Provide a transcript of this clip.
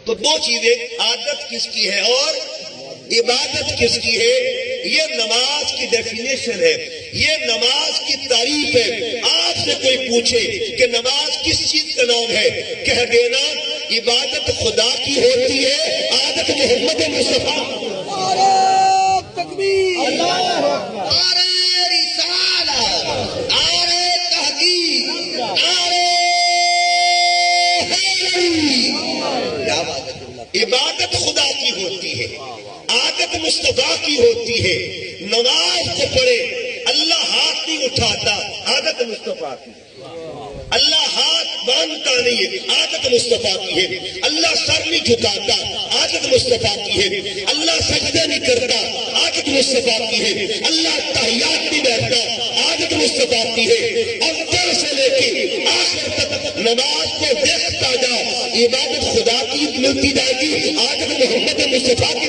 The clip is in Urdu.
تو دو چیزیں، عادت کس کی ہے اور عبادت کس کی ہے؟ یہ نماز کی ڈیفینیشن ہے، یہ نماز کی تعریف ہے۔ آپ سے کوئی پوچھے کہ نماز کس چیز کا نام ہے، کہہ دینا عبادت خدا کی ہوتی ہے، عادت محمد مصطفیٰ۔ عبادت خدا کی ہوتی ہے، عادت مصطفیٰ کی ہوتی ہے۔ نماز کو پڑھے، اللہ ہاتھ نہیں اٹھاتا، عادت مصطفیٰ کی۔ اللہ ہاتھ باندھتا نہیں ہے، عادت مصطفیٰ کی ہے۔ اللہ سر نہیں جھکاتا، عادت مصطفیٰ کی ہے۔ اللہ سجدہ نہیں کرتا، عادت مصطفیٰ کی ہے۔ اللہ تحیات نہیں بیٹھتا، عادت مصطفیٰ کی ہے۔ اول سے لے کے آخر تک نماز کو دیکھتا جا، عبادت خدا کی ملتی جائے گی، عادت محمد مصطفیٰ کی